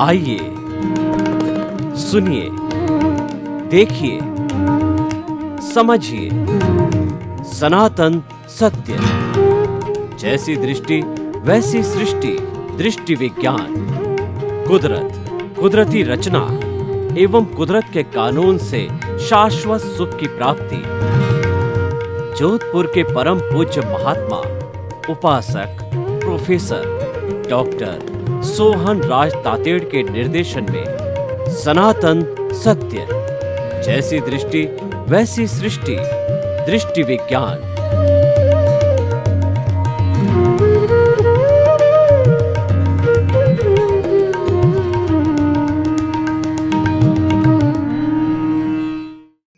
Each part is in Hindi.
आइए, सुनिए, देखिए, समझिए सनातन सत्य। जैसी दृष्टि वैसी सृष्टि, दृष्टि विज्ञान। कुदरत, कुदरती रचना एवं कुदरत के कानून से शाश्वत सुख की प्राप्ति। जोधपुर के परम पूज्य महात्मा उपासक प्रोफेसर डॉक्टर सोहन राज तातेड़ के निर्देशन में सनातन सत्य। जैसी दृष्टि वैसी सृष्टि, दृष्टि विज्ञान।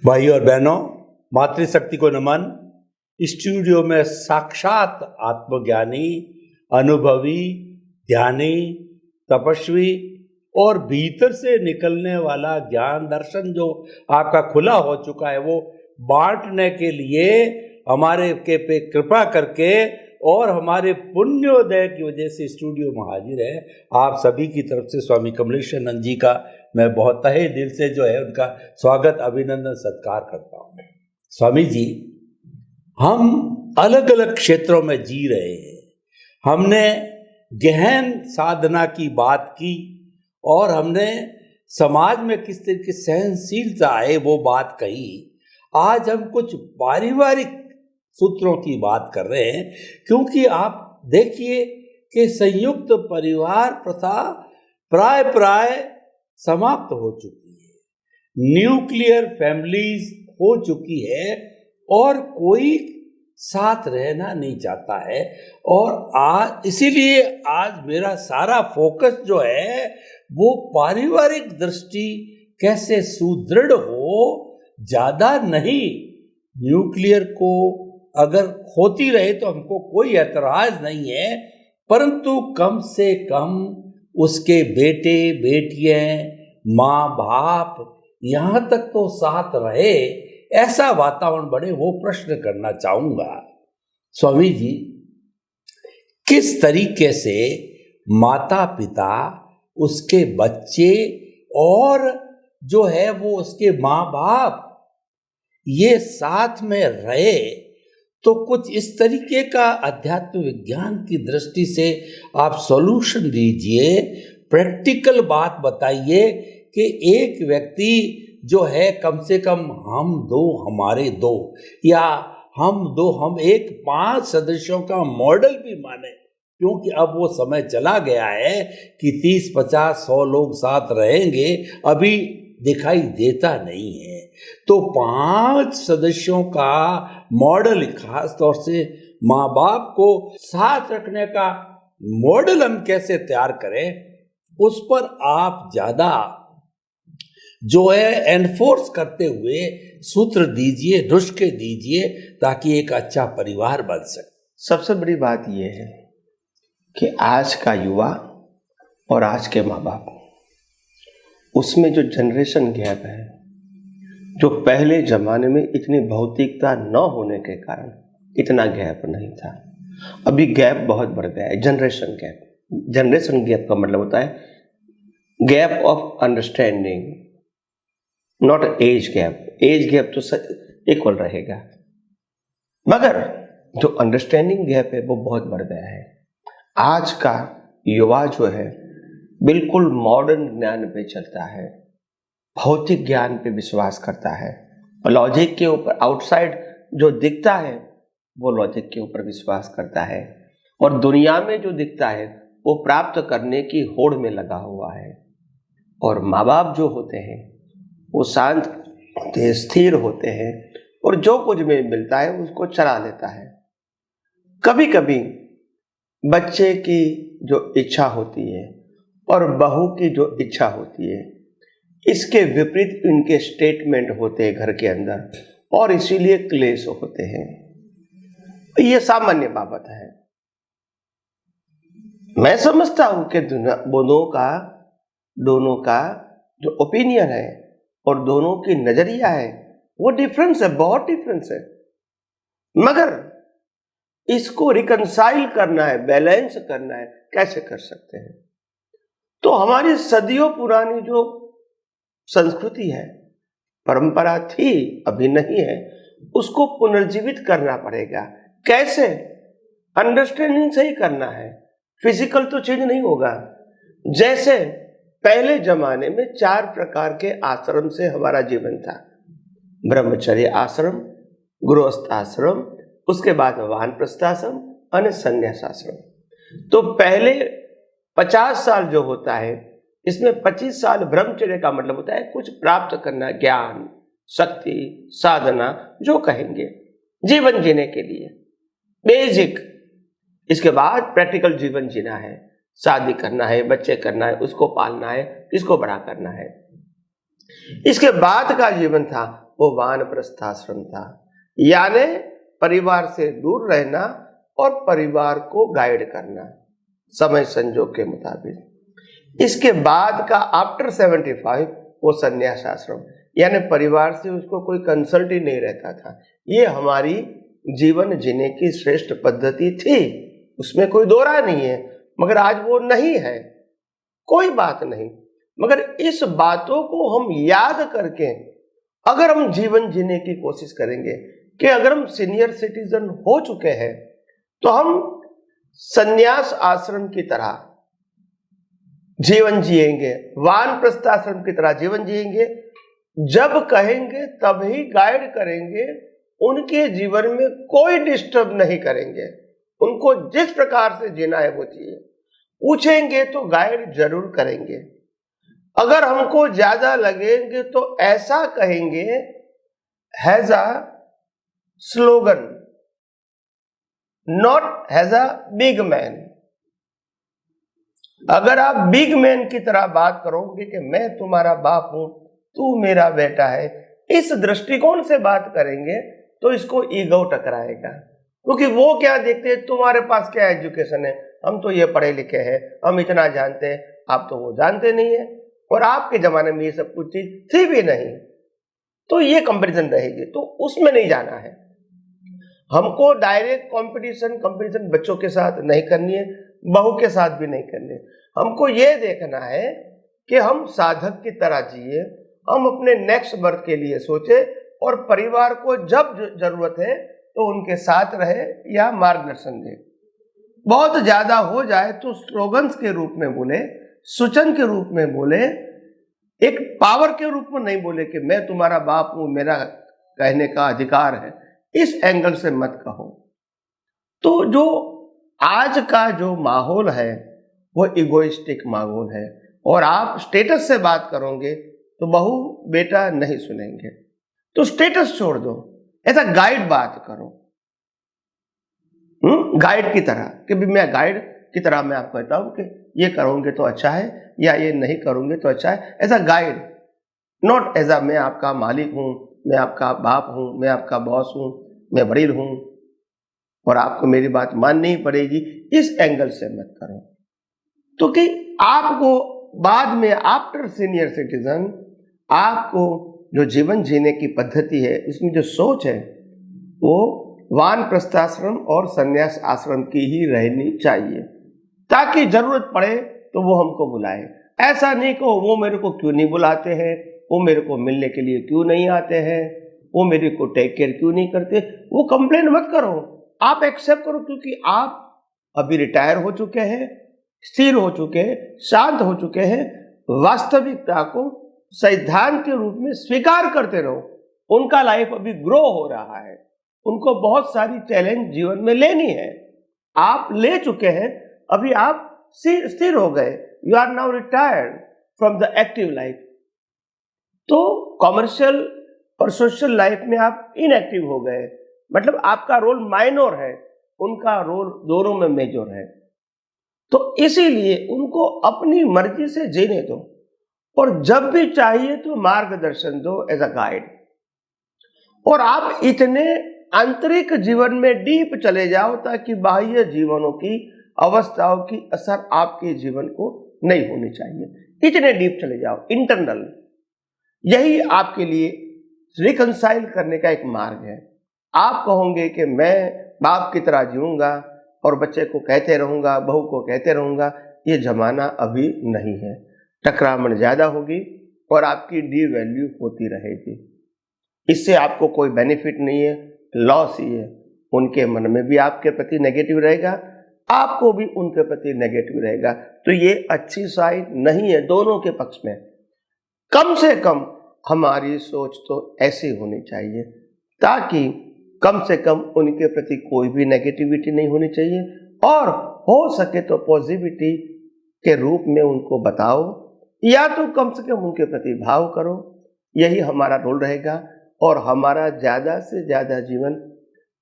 भाई और बहनों, मातृशक्ति को नमन। स्टूडियो में साक्षात आत्मज्ञानी, अनुभवी, ध्यानी, तपस्वी और भीतर से निकलने वाला ज्ञान दर्शन जो आपका खुला हो चुका है, वो बांटने के लिए हमारे के पे कृपा करके और हमारे पुण्योदय की वजह से स्टूडियो में हाजिर है। आप सभी की तरफ से स्वामी कमलेशानंद जी का मैं बहुत तहे दिल से जो है उनका स्वागत, अभिनंदन, सत्कार करता हूँ। स्वामी जी, हम अलग अलग क्षेत्रों में जी रहे हैं। हमने गहन साधना की बात की और हमने समाज में किस तरह की सहनशीलता है वो बात कही। आज हम कुछ पारिवारिक सूत्रों की बात कर रहे हैं, क्योंकि आप देखिए कि संयुक्त परिवार प्रथा प्राय समाप्त हो चुकी है। न्यूक्लियर फैमिलीज हो चुकी है और कोई साथ रहना नहीं चाहता है। और इसीलिए आज मेरा सारा फोकस जो है वो पारिवारिक दृष्टि कैसे सुदृढ़ हो, ज्यादा नहीं। न्यूक्लियर को अगर होती रहे तो हमको कोई ऐतराज नहीं है, परंतु कम से कम उसके बेटे बेटियां, माँ बाप यहाँ तक तो साथ रहे, ऐसा वातावरण बने, वो प्रश्न करना चाहूंगा। स्वामी जी, किस तरीके से माता पिता, उसके बच्चे और जो है वो उसके माँ बाप ये साथ में रहे, तो कुछ इस तरीके का अध्यात्म विज्ञान की दृष्टि से आप सॉल्यूशन दीजिए, प्रैक्टिकल बात बताइए कि एक व्यक्ति जो है कम से कम हम दो हमारे दो, या हम दो हम एक 5 सदस्यों का मॉडल भी माने, क्योंकि अब वो समय चला गया है कि 30, 50, 100 लोग साथ रहेंगे, अभी दिखाई देता नहीं है। तो 5 सदस्यों का मॉडल, खास तौर से माँ बाप को साथ रखने का मॉडल हम कैसे तैयार करें, उस पर आप ज्यादा जो है एनफोर्स करते हुए सूत्र दीजिए, नुस्खे दीजिए, ताकि एक अच्छा परिवार बन सके। सबसे बड़ी बात यह है कि आज का युवा और आज के माँ बाप, उसमें जो जनरेशन गैप है, जो पहले जमाने में इतनी भौतिकता न होने के कारण इतना गैप नहीं था, अभी गैप बहुत बढ़ गया है। जनरेशन गैप, जनरेशन गैप का मतलब होता है gap of understanding, not age gap. Age gap तो इक्वल रहेगा, मगर जो अंडरस्टैंडिंग गैप है वो बहुत बढ़ गया है। आज का युवा जो है बिल्कुल मॉडर्न ज्ञान पे चलता है, भौतिक ज्ञान पे विश्वास करता है, लॉजिक के ऊपर, आउटसाइड जो दिखता है वो लॉजिक के ऊपर विश्वास करता है, और दुनिया में जो दिखता है वो प्राप्त करने की होड़ में लगा हुआ है। और माँ बाप जो होते हैं वो शांत होते हैं, स्थिर होते हैं, और जो कुछ में मिलता है उसको चला लेता है। कभी कभी बच्चे की जो इच्छा होती है और बहू की जो इच्छा होती है, इसके विपरीत इनके स्टेटमेंट होते हैं घर के अंदर, और इसीलिए क्लेश होते हैं। ये सामान्य बात है। मैं समझता हूं कि दोनों का जो ओपिनियन है और दोनों की नजरिया है वो डिफरेंस है, बहुत डिफरेंस है, मगर इसको रिकंसाइल करना है, बैलेंस करना है, कैसे कर सकते हैं? तो हमारी सदियों पुरानी जो संस्कृति है, परंपरा थी, अभी नहीं है, उसको पुनर्जीवित करना पड़ेगा। कैसे? अंडरस्टैंडिंग से ही करना है, फिजिकल तो चेंज नहीं होगा। जैसे पहले जमाने में 4 प्रकार के आश्रम से हमारा जीवन था। ब्रह्मचर्य आश्रम, गृहस्थ आश्रम, उसके बाद वानप्रस्थ आश्रम और संन्यास आश्रम। तो पहले 50 साल जो होता है, इसमें 25 साल ब्रह्मचर्य का मतलब होता है कुछ प्राप्त करना, ज्ञान, शक्ति, साधना, जो कहेंगे, जीवन जीने के लिए बेसिक। इसके बाद प्रैक्टिकल जीवन जीना है, शादी करना है, बच्चे करना है, उसको पालना है, इसको बड़ा करना है। इसके बाद का जीवन था वो वानप्रस्थ आश्रम था, यानी परिवार से दूर रहना और परिवार को गाइड करना समय संजोग के मुताबिक। इसके बाद का आफ्टर 75 वो संन्यास आश्रम, यानी परिवार से उसको कोई कंसल्ट ही नहीं रहता था। ये हमारी जीवन जीने की श्रेष्ठ पद्धति थी, उसमें कोई दो राय नहीं है, मगर आज वो नहीं है, कोई बात नहीं। मगर इस बातों को हम याद करके अगर हम जीवन जीने की कोशिश करेंगे कि अगर हम सीनियर सिटीजन हो चुके हैं तो हम संन्यास आश्रम की तरह जीवन जिएंगे, वानप्रस्थ आश्रम की तरह जीवन जिएंगे। जब कहेंगे तभी गाइड करेंगे, उनके जीवन में कोई डिस्टर्ब नहीं करेंगे, उनको जिस प्रकार से जीना है वो जिए। पूछेंगे तो गाइड जरूर करेंगे। अगर हमको ज्यादा लगेंगे तो ऐसा कहेंगे, has a slogan, not has a big man. अगर आप बिग मैन की तरह बात करोगे कि मैं तुम्हारा बाप हूं, तू मेरा बेटा है, इस दृष्टिकोण से बात करेंगे तो इसको ईगो टकराएगा। क्योंकि वो क्या देखते हैं, तुम्हारे पास क्या एजुकेशन है, हम तो ये पढ़े लिखे हैं, हम इतना जानते हैं, आप तो वो जानते नहीं है, और आपके जमाने में ये सब कुछ चीज थी भी नहीं। तो ये कंपैरिजन रहेगी, तो उसमें नहीं जाना है। हमको डायरेक्ट कंपटीशन बच्चों के साथ नहीं करनी है, बहू के साथ भी नहीं करनी है। हमको ये देखना है कि हम साधक की तरह जिए, हम अपने नेक्स्ट बर्थ के लिए सोचे, और परिवार को जब जरूरत है तो उनके साथ रहे या मार्गदर्शन दे। बहुत ज्यादा हो जाए तो स्लोगन्स के रूप में बोले, सूचन के रूप में बोले, एक पावर के रूप में नहीं बोले कि मैं तुम्हारा बाप हूं, मेरा कहने का अधिकार है, इस एंगल से मत कहो। तो जो आज का जो माहौल है वो इगोइस्टिक माहौल है, और आप स्टेटस से बात करोगे तो बहू बेटा नहीं सुनेंगे, तो स्टेटस छोड़ दो, ऐसा गाइड बात करो, गाइड की तरह कि भी मैं गाइड की तरह मैं आपको कहता हूं कि ये करोगे तो अच्छा है या ये नहीं करोगे तो अच्छा है, ऐसा गाइड, नॉट एज मैं आपका मालिक हूं, मैं आपका बाप हूं, मैं आपका बॉस हूं, मैं बड़ील हूं और आपको मेरी बात माननी ही पड़ेगी, इस एंगल से मत करो। तो कि आपको बाद में आफ्टर सीनियर सिटीजन आपको जो जीवन जीने की पद्धति है, इसमें जो सोच है वो वानप्रस्थ आश्रम और संन्यास आश्रम की ही रहनी चाहिए, ताकि जरूरत पड़े तो वो हमको बुलाए। ऐसा नहीं कहो वो मेरे को क्यों नहीं बुलाते हैं, वो मेरे को मिलने के लिए क्यों नहीं आते हैं, वो मेरे को टेक केयर क्यों नहीं करते, वो कंप्लेन मत करो, आप एक्सेप्ट करो, क्योंकि आप अभी रिटायर हो चुके हैं, स्थिर हो चुके हैं, शांत हो चुके हैं। वास्तविकता को सिद्धांत के रूप में स्वीकार करते रहो। उनका लाइफ अभी ग्रो हो रहा है, उनको बहुत सारी चैलेंज जीवन में लेनी है, आप ले चुके हैं, अभी आप स्थिर हो गए, you are now retired from the active life. तो कॉमर्शियल और सोशल लाइफ में आप इनएक्टिव हो गए, मतलब आपका रोल माइनर है, उनका रोल दोनों में मेजर है। तो इसीलिए उनको अपनी मर्जी से जीने दो, और जब भी चाहिए तो मार्गदर्शन दो एज अ गाइड। और आप इतने आंतरिक जीवन में डीप चले जाओ ताकि बाह्य जीवनों की अवस्थाओं की असर आपके जीवन को नहीं होनी चाहिए। इतने डीप चले जाओ इंटरनल, यही आपके लिए रिकंसाइल करने का एक मार्ग है। आप कहोगे कि मैं बाप की तरह जीऊंगा और बच्चे को कहते रहूंगा, बहू को कहते रहूंगा, ये जमाना अभी नहीं है। टकरामण ज़्यादा होगी और आपकी डीवैल्यू होती रहेगी। इससे आपको कोई बेनिफिट नहीं है, लॉस ही है। उनके मन में भी आपके प्रति नेगेटिव रहेगा, आपको भी उनके प्रति नेगेटिव रहेगा। तो ये अच्छी साइड नहीं है दोनों के पक्ष में। कम से कम हमारी सोच तो ऐसी होनी चाहिए ताकि कम से कम उनके प्रति कोई भी नेगेटिविटी नहीं होनी चाहिए, और हो सके तो पॉजिटिविटी के रूप में उनको बताओ, या तो कम से कम उनके प्रति भाव करो। यही हमारा रोल रहेगा और हमारा ज़्यादा से ज़्यादा जीवन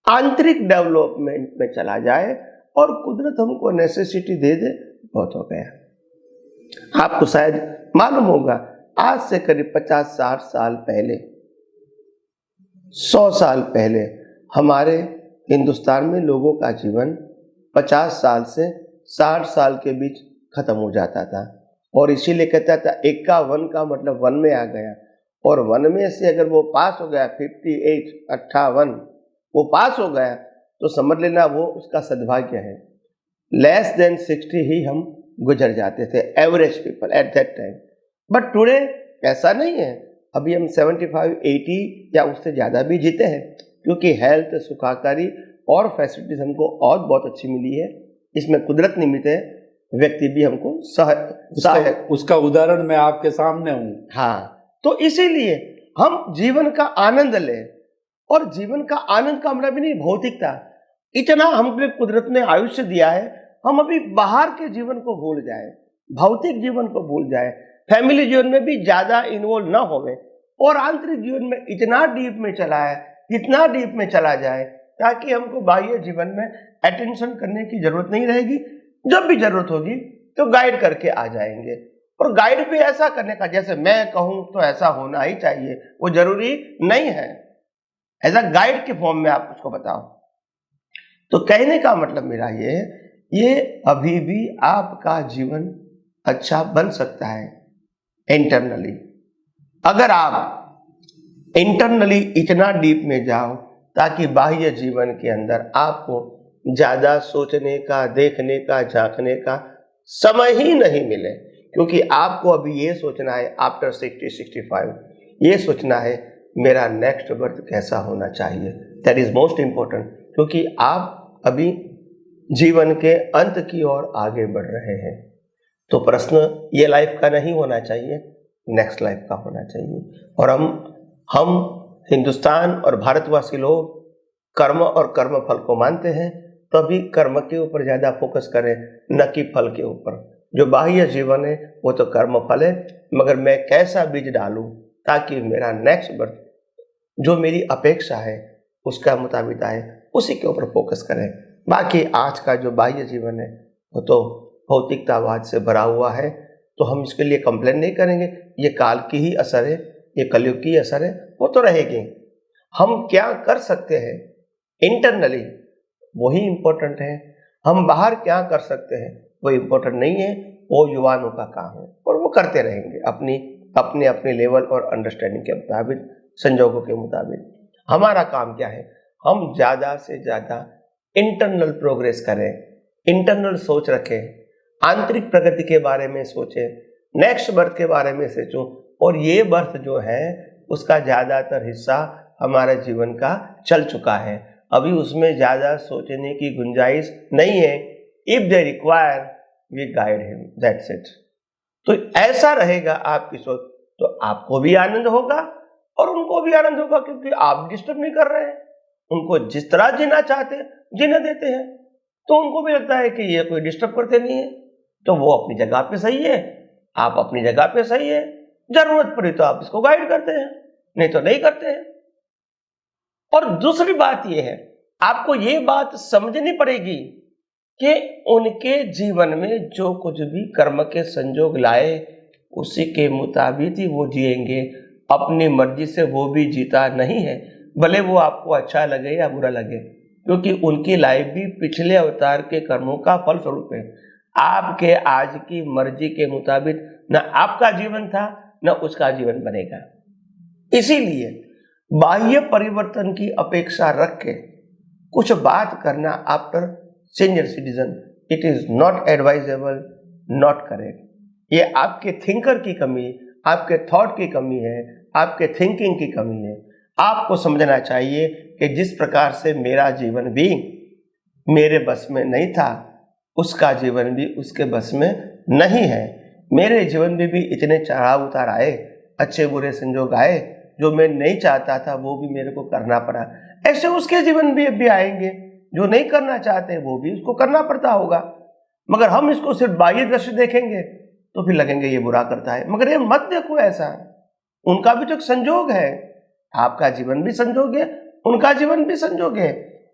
आंतरिक डेवलपमेंट में चला जाए और कुदरत हमको नेसेसिटी दे दे, बहुत हो गया। आपको शायद मालूम होगा, आज से करीब 50-60 साल पहले, 100 साल पहले हमारे हिंदुस्तान में लोगों का जीवन 50 साल से 60 साल के बीच खत्म हो जाता था। और इसीलिए कहता था 51 का मतलब वन में आ गया, और वन में से अगर वो पास हो गया 58 वो पास हो गया तो समझ लेना वो उसका सद्भाग्य है। लेस देन 60 ही हम गुजर जाते थे, average people at that time. But today ऐसा नहीं है। अभी हम 75-80 या उससे ज़्यादा भी जीते हैं, क्योंकि हेल्थ, सुखाकारी और फैसिलिटीज हमको और बहुत अच्छी मिली है। इसमें कुदरत निमित्त है, व्यक्ति भी हमको सहायक। उसका उदाहरण मैं आपके सामने हूँ। हाँ, तो इसीलिए हम जीवन का आनंद लें, और जीवन का आनंद का मतलब भी नहीं भौतिकता। इतना हमको कुदरत ने आयुष्य दिया है, हम अभी बाहर के जीवन को भूल जाए, भौतिक जीवन को भूल जाए, फैमिली जीवन में भी ज्यादा इन्वॉल्व ना होवे, और आंतरिक जीवन में इतना डीप में चला है, इतना डीप में चला जाए ताकि हमको बाह्य जीवन में अटेंशन करने की जरूरत नहीं रहेगी। जब भी जरूरत होगी तो गाइड करके आ जाएंगे, और गाइड भी ऐसा करने का जैसे मैं कहूं तो ऐसा होना ही चाहिए, वो जरूरी नहीं है। एज अ गाइड के फॉर्म में आप उसको बताओ। तो कहने का मतलब मेरा ये अभी भी आपका जीवन अच्छा बन सकता है इंटरनली, अगर आप इंटरनली इतना डीप में जाओ ताकि बाह्य जीवन के अंदर आपको ज्यादा सोचने का, देखने का, झांकने का समय ही नहीं मिले। क्योंकि आपको अभी ये सोचना है आफ्टर 60-65, ये सोचना है मेरा नेक्स्ट बर्थ कैसा होना चाहिए। दैट इज मोस्ट इम्पोर्टेंट, क्योंकि आप अभी जीवन के अंत की ओर आगे बढ़ रहे हैं। तो प्रश्न ये लाइफ का नहीं होना चाहिए, नेक्स्ट लाइफ का होना चाहिए। और हम हिंदुस्तान और भारतवासी लोग कर्म और कर्म फल को मानते हैं, तो अभी कर्म के ऊपर ज़्यादा फोकस करें, न कि फल के ऊपर। जो बाह्य जीवन है वो तो कर्म फल है, मगर मैं कैसा बीज डालूं ताकि मेरा नेक्स्ट बर्थ जो मेरी अपेक्षा है उसका मुताबिक आए, उसी के ऊपर फोकस करें। बाकी आज का जो बाह्य जीवन है वो तो भौतिकतावाद से भरा हुआ है, तो हम इसके लिए कंप्लेन नहीं करेंगे। ये काल की ही असर है, ये कलयुग की असर है, वो तो रहेगी। हम क्या कर सकते हैं इंटरनली वही इम्पोर्टेंट है, हम बाहर क्या कर सकते हैं वो इम्पोर्टेंट नहीं है। वो युवाओं का काम है और वो करते रहेंगे अपने अपने लेवल और अंडरस्टैंडिंग के मुताबिक, संजोगों के मुताबिक। हमारा काम क्या है, हम ज़्यादा से ज़्यादा इंटरनल प्रोग्रेस करें, इंटरनल सोच रखें, आंतरिक प्रगति के बारे में सोचें, नेक्स्ट बर्थ के बारे में सोचो। और ये बर्थ जो है उसका ज़्यादातर हिस्सा हमारे जीवन का चल चुका है, अभी उसमें ज़्यादा सोचने की गुंजाइश नहीं है। If they require we guide him, that's it. तो ऐसा रहेगा आपकी सोच, तो आपको भी आनंद होगा और उनको भी आनंद होगा, क्योंकि आप डिस्टर्ब नहीं कर रहे हैं। उनको जिस तरह जीना चाहते हैं जीने देते हैं, तो उनको भी लगता है कि ये कोई डिस्टर्ब करते नहीं है, तो वो अपनी जगह पे सही है, आप अपनी जगह पे सही है। जरूरत पड़ी तो आप इसको गाइड करते हैं, नहीं तो नहीं करते हैं। और दूसरी बात यह है, आपको ये बात समझनी पड़ेगी कि उनके जीवन में जो कुछ भी कर्म के संजोग लाए उसी के मुताबिक ही वो जिएंगे, अपनी मर्जी से वो भी जीता नहीं है, भले वो आपको अच्छा लगे या बुरा लगे, क्योंकि उनकी लाइफ भी पिछले अवतार के कर्मों का फल स्वरूप है। आपके आज की मर्जी के मुताबिक न आपका जीवन था न उसका जीवन बनेगा। इसीलिए बाह्य परिवर्तन की अपेक्षा रख के कुछ बात करना after senior citizen, it is not advisable, not correct. ये आपके थिंकर की कमी, आपके थॉट की कमी है, आपके थिंकिंग की कमी है। आपको समझना चाहिए कि जिस प्रकार से मेरा जीवन भी मेरे बस में नहीं था, उसका जीवन भी उसके बस में नहीं है। मेरे जीवन में भी इतने चढ़ाव उतार आए, अच्छे बुरे संजोग आए, जो मैं नहीं चाहता था वो भी मेरे को करना पड़ा। ऐसे उसके जीवन भी आएंगे, जो नहीं करना चाहते वो भी उसको करना पड़ता होगा। मगर हम इसको सिर्फ बाह्य दृश्य देखेंगे तो फिर लगेंगे ये बुरा करता है। मगर ये मत देखो ऐसा, उनका भी तो एक संजोग है। आपका जीवन भी संजोग है, उनका जीवन भी संजोग है।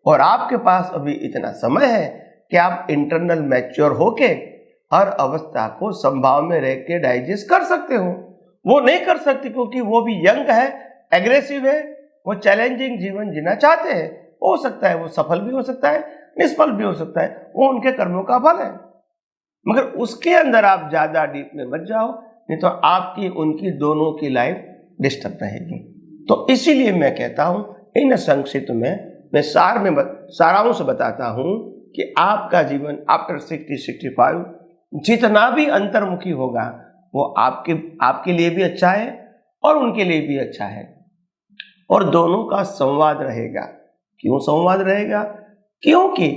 और आपके पास अभी इतना समय है कि आप इंटरनल मैच्योर होके हर अवस्था को संभाव में रह के डाइजेस्ट कर सकते हो। वो नहीं कर सकती क्योंकि वो भी यंग है, एग्रेसिव है, वो चैलेंजिंग जीवन जीना चाहते हैं। हो सकता है वो सफल भी हो सकता है, निष्फल भी हो सकता है, वो उनके कर्मों का फल है। मगर उसके अंदर आप ज्यादा डीप में मत जाओ, नहीं तो आपकी उनकी दोनों की लाइफ डिस्टर्ब रहेगी। तो इसीलिए मैं कहता हूं, इन संक्षिप्त में मैं सारांश बताता हूं कि आपका जीवन आफ्टर 60-65 जितना भी अंतर्मुखी होगा वो आपके लिए भी अच्छा है और उनके लिए भी अच्छा है। और दोनों का संवाद रहेगा। क्यों संवाद रहेगा? क्योंकि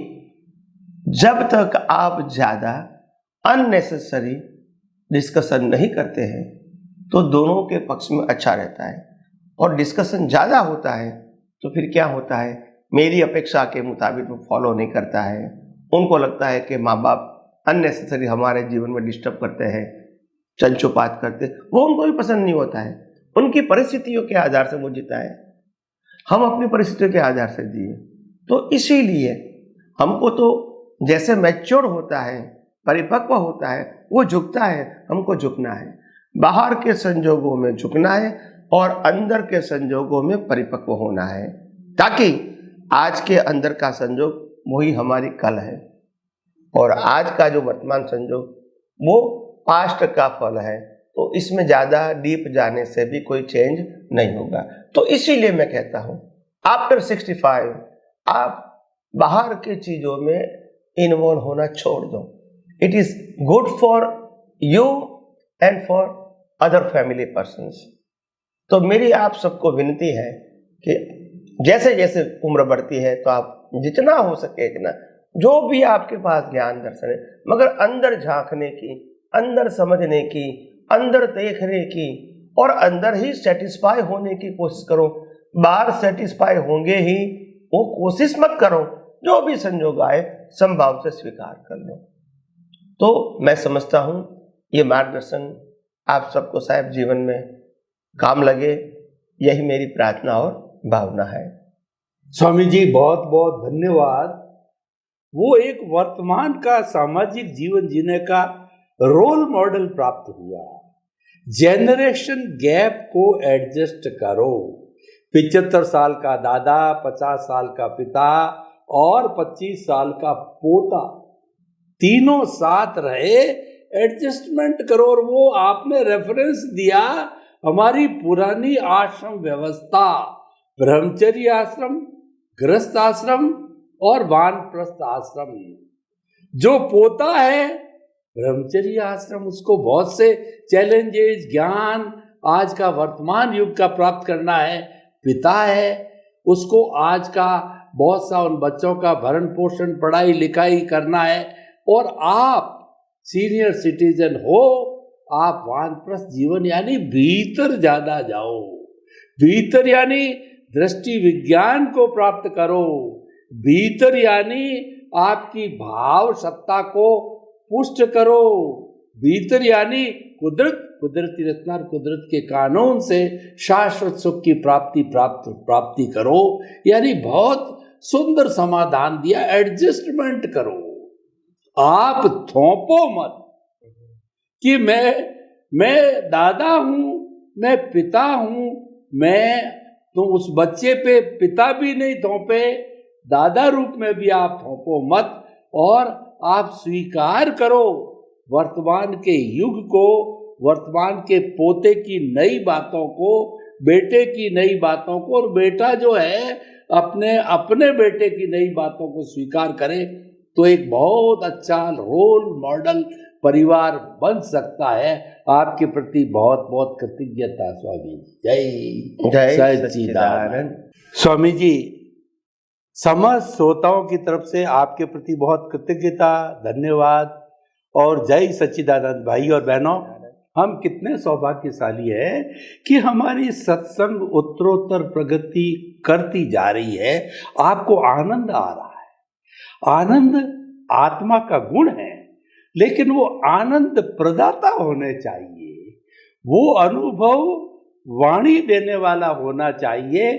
जब तक आप ज्यादा अननेसेसरी डिस्कशन नहीं करते हैं तो दोनों के पक्ष में अच्छा रहता है। और डिस्कशन ज्यादा होता है तो फिर क्या होता है, मेरी अपेक्षा के मुताबिक वो फॉलो नहीं करता है। उनको लगता है कि माँ बाप अननेसेसरी हमारे जीवन में डिस्टर्ब करते हैं, चंचुपात करते, वो उनको भी पसंद नहीं होता है। उनकी परिस्थितियों के आधार से वो जीता है, हम अपनी परिस्थितियों के आधार से जिए। तो इसीलिए हमको तो जैसे मैच्योर होता है, परिपक्व होता है, वो झुकता है, हमको झुकना है। बाहर के संजोगों में झुकना है और अंदर के संजोगों में परिपक्व होना है, ताकि आज के अंदर का संजोग वही हमारी कल है और आज का जो वर्तमान संजोग वो पास्ट का फल है। तो इसमें ज्यादा डीप जाने से भी कोई चेंज नहीं होगा। तो इसीलिए मैं कहता हूं आफ्टर 65 आप बाहर के चीजों में इन्वॉल्व होना छोड़ दो। It is good for you and for other family persons. तो मेरी आप सबको विनती है कि जैसे जैसे उम्र बढ़ती है तो आप जितना हो सके इतना, जो भी आपके पास ज्ञान दर्शन है, मगर अंदर झांकने की, अंदर समझने की, अंदर देखने की और अंदर ही सेटिस्फाई होने की कोशिश करो। बाहर सेटिस्फाई होंगे ही, वो कोशिश मत करो। जो भी संजोग आए संभाव से स्वीकार कर लो। तो मैं समझता हूं ये मार्गदर्शन आप सबको शायद जीवन में काम लगे, यही मेरी प्रार्थना और भावना है। स्वामी जी बहुत बहुत धन्यवाद। वो एक वर्तमान का सामाजिक जीवन जीने का रोल मॉडल प्राप्त हुआ। जेनरेशन गैप को एडजस्ट करो। 75 साल का दादा, 50 साल का पिता और 25 साल का पोता, तीनों साथ रहे, एडजस्टमेंट करो। और वो आपने रेफरेंस दिया हमारी पुरानी आश्रम व्यवस्था, ब्रह्मचर्य आश्रम, गृहस्थ आश्रम और वानप्रस्थ आश्रम। जो पोता है ब्रह्मचर्य आश्रम, उसको बहुत से चैलेंजेस, ज्ञान आज का वर्तमान युग का प्राप्त करना है। पिता है, उसको आज का बहुत सा उन बच्चों का भरण पोषण, पढ़ाई लिखाई करना है। और आप सीनियर सिटीजन हो, आप वानप्रस्थ जीवन यानी भीतर ज्यादा जाओ। भीतर यानी दृष्टि विज्ञान को प्राप्त करो। भीतर यानी आपकी भाव सत्ता को पुष्ट करो। भीतर यानी कुदरती रचना और कुदरत के कानून से शाश्वत सुख की प्राप्ति करो। यानी बहुत सुंदर समाधान दिया, एडजस्टमेंट करो। आप थोपो मत कि मैं दादा हूं, मैं पिता हूं, तो उस बच्चे पे पिता भी नहीं थोपे, दादा रूप में भी आप थोपो मत। और आप स्वीकार करो वर्तमान के युग को, वर्तमान के पोते की नई बातों को, बेटे की नई बातों को। और बेटा जो है अपने बेटे की नई बातों को स्वीकार करे तो एक बहुत अच्छा रोल मॉडल परिवार बन सकता है। आपके प्रति बहुत बहुत कृतज्ञता स्वामी जी। जय सच्चिदानंद। स्वामी जी, समस्त श्रोताओं की तरफ से आपके प्रति बहुत कृतज्ञता, धन्यवाद और जय सच्चिदानंद। भाई और बहनों, हम कितने सौभाग्यशाली हैं कि हमारी सत्संग उत्तरोत्तर प्रगति करती जा रही है। आपको आनंद आ रहा है। आनंद आत्मा का गुण है, लेकिन वो आनंद प्रदाता होने चाहिए। वो अनुभव वाणी देने वाला होना चाहिए।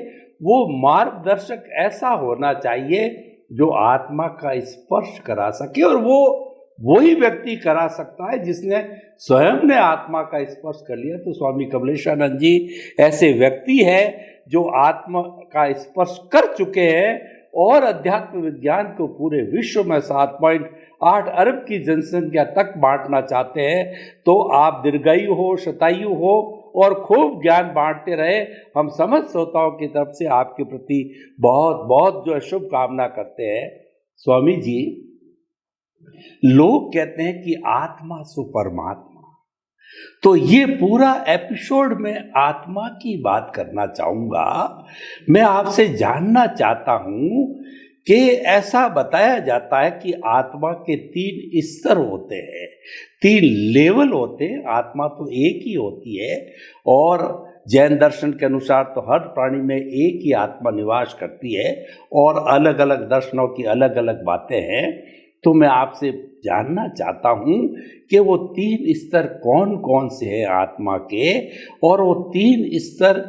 वो मार्गदर्शक ऐसा होना चाहिए जो आत्मा का स्पर्श करा सके, और वो वही व्यक्ति करा सकता है जिसने स्वयं ने आत्मा का स्पर्श कर लिया। तो स्वामी कमलेशानंद जी ऐसे व्यक्ति है जो आत्मा का स्पर्श कर चुके हैं और अध्यात्म विज्ञान को पूरे विश्व में 7.8 अरब की जनसंख्या तक बांटना चाहते हैं। तो आप दीर्घायु हो, शतायु हो और खूब ज्ञान बांटते रहे। हम समस्त श्रोताओं की तरफ से आपके प्रति बहुत बहुत जो शुभकामना करते हैं। स्वामी जी, लोग कहते हैं कि आत्मा सो परमात्मा, तो ये पूरा एपिसोड में आत्मा की बात करना चाहूंगा। मैं आपसे जानना चाहता हूं कि ऐसा बताया जाता है कि आत्मा के 3 स्तर होते हैं, 3 लेवल होते हैं। आत्मा तो एक ही होती है, और जैन दर्शन के अनुसार तो हर प्राणी में एक ही आत्मा निवास करती है, और अलग अलग दर्शनों की अलग अलग बातें हैं। तो मैं आपसे जानना चाहता हूं कि वो 3 स्तर कौन कौन से हैं आत्मा के, और वो 3 स्तर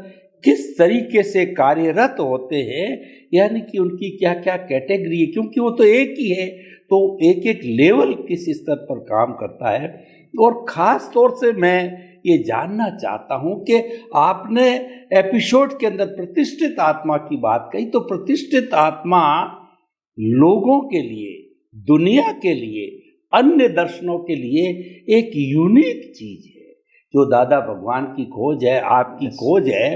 किस तरीके से कार्यरत होते हैं, यानी कि उनकी क्या क्या कैटेगरी है, क्योंकि वो तो एक ही है। तो एक एक लेवल किस स्तर पर काम करता है। और ख़ास तौर से मैं ये जानना चाहता हूं कि आपने एपिसोड के अंदर प्रतिष्ठित आत्मा की बात कही, तो प्रतिष्ठित आत्मा लोगों के लिए, दुनिया के लिए, अन्य दर्शनों के लिए एक यूनिक चीज है, जो दादा भगवान की खोज है, आपकी खोज है।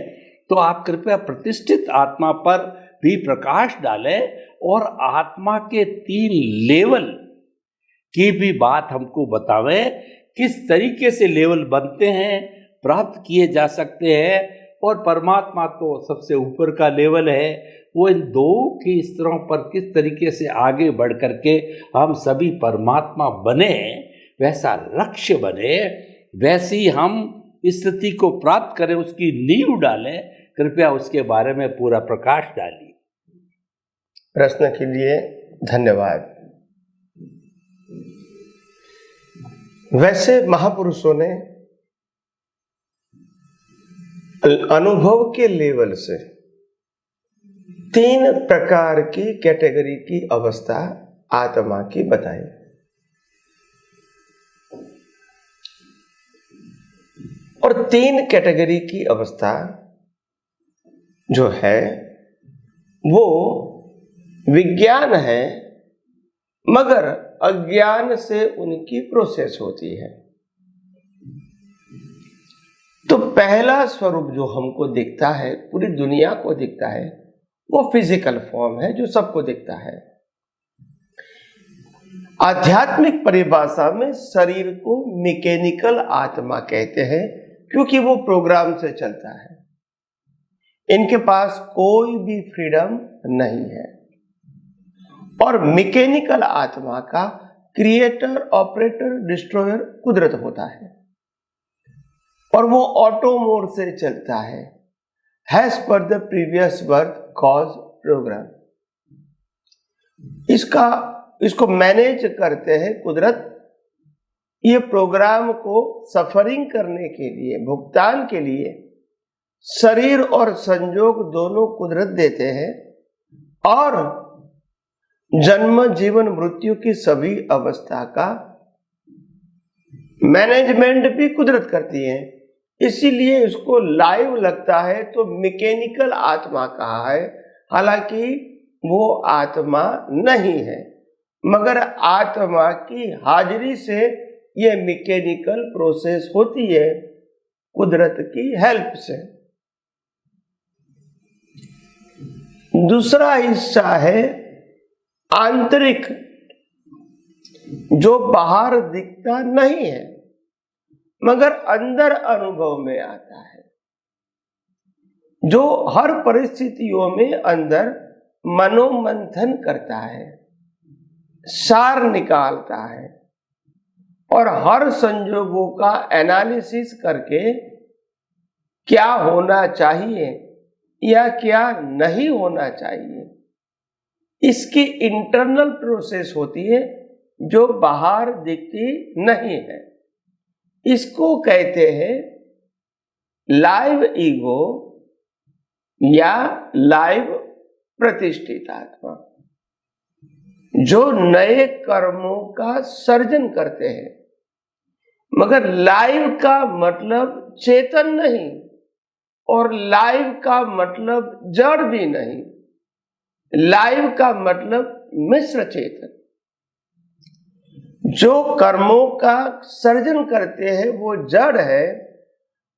तो आप कृपया प्रतिष्ठित आत्मा पर भी प्रकाश डालें और आत्मा के 3 लेवल की भी बात हमको बतावें। किस तरीके से लेवल बनते हैं, प्राप्त किए जा सकते हैं, और परमात्मा तो सबसे ऊपर का लेवल है। वो इन 2 के स्तरों पर किस तरीके से आगे बढ़ करके हम सभी परमात्मा बने, वैसा लक्ष्य बने, वैसी हम स्थिति को प्राप्त करें, उसकी नींव डालें। कृपया उसके बारे में पूरा प्रकाश डालिए। प्रश्न के लिए धन्यवाद। वैसे महापुरुषों ने अनुभव के लेवल से 3 प्रकार की कैटेगरी की अवस्था आत्मा की बताई। और 3 कैटेगरी की अवस्था जो है वो विज्ञान है, मगर अज्ञान से उनकी प्रोसेस होती है। तो पहला स्वरूप जो हमको दिखता है, पूरी दुनिया को दिखता है, वो फिजिकल फॉर्म है जो सबको दिखता है। आध्यात्मिक परिभाषा में शरीर को मैकेनिकल आत्मा कहते हैं, क्योंकि वो प्रोग्राम से चलता है। इनके पास कोई भी फ्रीडम नहीं है। और मैकेनिकल आत्मा का क्रिएटर, ऑपरेटर, डिस्ट्रॉयर कुदरत होता है, और वो ऑटो मोड से चलता है, as per the previous birth cause programme. इसको मैनेज करते हैं कुदरत। ये प्रोग्राम को सफरिंग करने के लिए, भुगतान के लिए शरीर और संयोग दोनों कुदरत देते हैं, और जन्म, जीवन, मृत्यु की सभी अवस्था का मैनेजमेंट भी कुदरत करती है। इसीलिए इसको लाइव लगता है तो मैकेनिकल आत्मा कहा है, हालांकि वो आत्मा नहीं है, मगर आत्मा की हाजिरी से ये मैकेनिकल प्रोसेस होती है कुदरत की हेल्प से। दूसरा हिस्सा है आंतरिक, जो बाहर दिखता नहीं है मगर अंदर अनुभव में आता है, जो हर परिस्थितियों में अंदर मनोमंथन करता है, सार निकालता है और हर संजोगों का एनालिसिस करके क्या होना चाहिए या क्या नहीं होना चाहिए, इसकी इंटरनल प्रोसेस होती है जो बाहर दिखती नहीं है। इसको कहते हैं लाइव ईगो या लाइव प्रतिष्ठित आत्मा, जो नए कर्मों का सर्जन करते हैं। मगर लाइव का मतलब चेतन नहीं और लाइव का मतलब जड़ भी नहीं, लाइव का मतलब मिश्र चेतन। जो कर्मों का सर्जन करते हैं वो जड़ है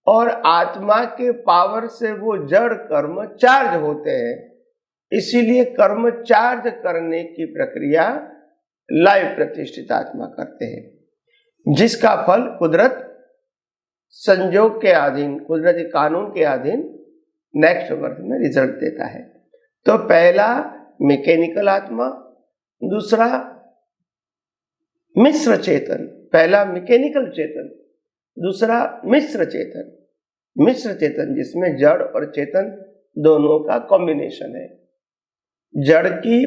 और आत्मा के पावर से वो जड़ कर्म चार्ज होते हैं, इसीलिए कर्म चार्ज करने की प्रक्रिया लाइव प्रतिष्ठित आत्मा करते हैं, जिसका फल कुदरत संजोग के अधीन, कुदरती कानून के अधीन नेक्स्ट वर्ष में रिजल्ट देता है। तो पहला मैकेनिकल आत्मा, दूसरा मिश्र चेतन। पहला मैकेनिकल चेतन, दूसरा मिश्र चेतन। मिश्र चेतन जिसमें जड़ और चेतन दोनों का कॉम्बिनेशन है, जड़ की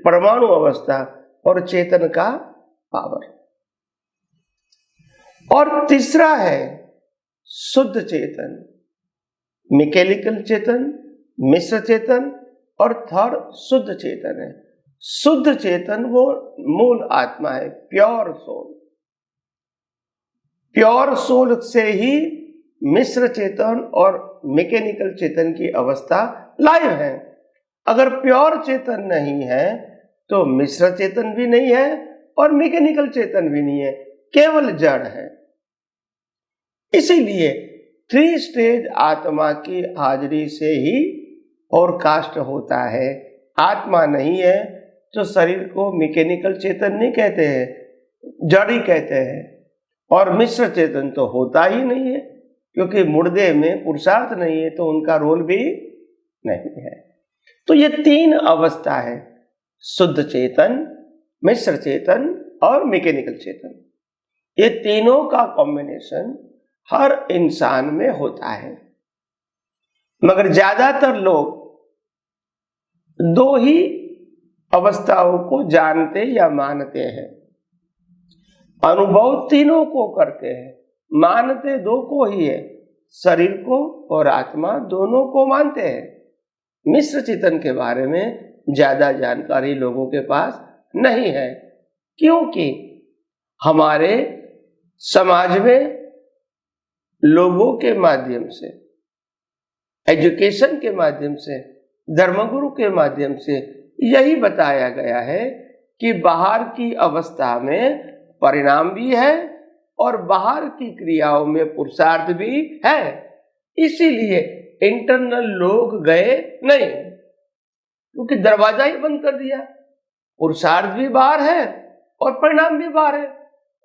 परमाणु अवस्था और चेतन का पावर। और तीसरा है शुद्ध चेतन, मैकेनिकल चेतन, मिश्र चेतन और थर्ड शुद्ध चेतन है। शुद्ध चेतन वो मूल आत्मा है, प्योर सोल। प्योर सोल से ही मिश्र चेतन और मैकेनिकल चेतन की अवस्था लाइव है। अगर प्योर चेतन नहीं है तो मिश्र चेतन भी नहीं है और मैकेनिकल चेतन भी नहीं है, केवल जड़ है। इसीलिए 3 स्टेज आत्मा की हाजिरी से ही और कास्ट होता है। आत्मा नहीं है तो शरीर को मैकेनिकल चेतन नहीं कहते हैं, जड़ ही कहते हैं। और मिश्र चेतन तो होता ही नहीं है, क्योंकि मुर्दे में पुरुषार्थ नहीं है तो उनका रोल भी नहीं है। तो ये 3 अवस्था है, शुद्ध चेतन, मिश्र चेतन और मैकेनिकल चेतन। ये तीनों का कॉम्बिनेशन हर इंसान में होता है, मगर ज्यादातर लोग 2 ही अवस्थाओं को जानते या मानते हैं। अनुभव तीनों को करते हैं, मानते 2 को ही है, शरीर को और आत्मा दोनों को मानते हैं। मिश्र चेतन के बारे में ज्यादा जानकारी लोगों के पास नहीं है, क्योंकि हमारे समाज में लोगों के माध्यम से, एजुकेशन के माध्यम से, धर्मगुरु के माध्यम से यही बताया गया है कि बाहर की अवस्था में परिणाम भी है और बाहर की क्रियाओं में पुरुषार्थ भी है। इसीलिए इंटरनल लोग गए नहीं, क्योंकि दरवाजा ही बंद कर दिया। पुरुषार्थ भी बाहर है और परिणाम भी बाहर है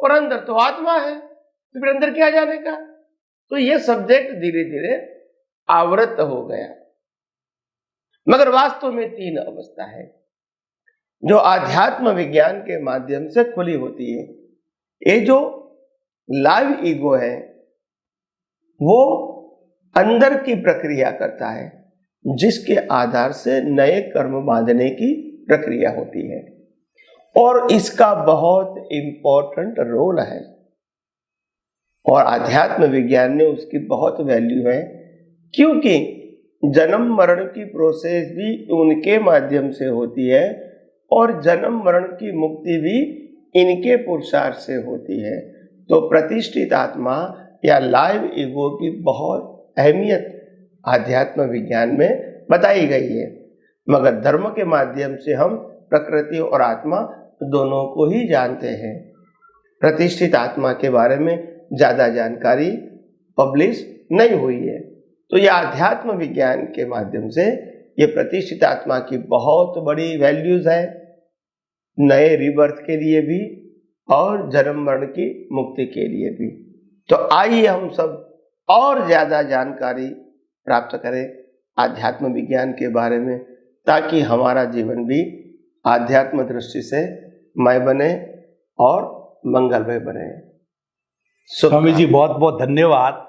और अंदर तो आत्मा है, तो फिर अंदर क्या जाने का। तो ये सब्जेक्ट धीरे धीरे आवृत हो गया। मगर वास्तव में 3 अवस्था है जो आध्यात्म विज्ञान के माध्यम से खुली होती है। ये जो लाइव ईगो है वो अंदर की प्रक्रिया करता है, जिसके आधार से नए कर्म बांधने की प्रक्रिया होती है और इसका बहुत इंपॉर्टेंट रोल है और आध्यात्म विज्ञान में उसकी बहुत वैल्यू है, क्योंकि जन्म मरण की प्रोसेस भी उनके माध्यम से होती है और जन्म मरण की मुक्ति भी इनके पुरुषार्थ से होती है। तो प्रतिष्ठित आत्मा या लाइव ईगो की बहुत अहमियत आध्यात्म विज्ञान में बताई गई है, मगर धर्म के माध्यम से हम प्रकृति और आत्मा दोनों को ही जानते हैं। प्रतिष्ठित आत्मा के बारे में ज्यादा जानकारी पब्लिश नहीं हुई है, तो यह आध्यात्म विज्ञान के माध्यम से ये प्रतिष्ठित आत्मा की बहुत बड़ी वैल्यूज है, नए रिबर्थ के लिए भी और जन्म मरण की मुक्ति के लिए भी। तो आइए हम सब और ज़्यादा जानकारी प्राप्त करें आध्यात्म विज्ञान के बारे में, ताकि हमारा जीवन भी आध्यात्म दृष्टि से मय बने और मंगलमय बने। स्वामी जी बहुत बहुत धन्यवाद।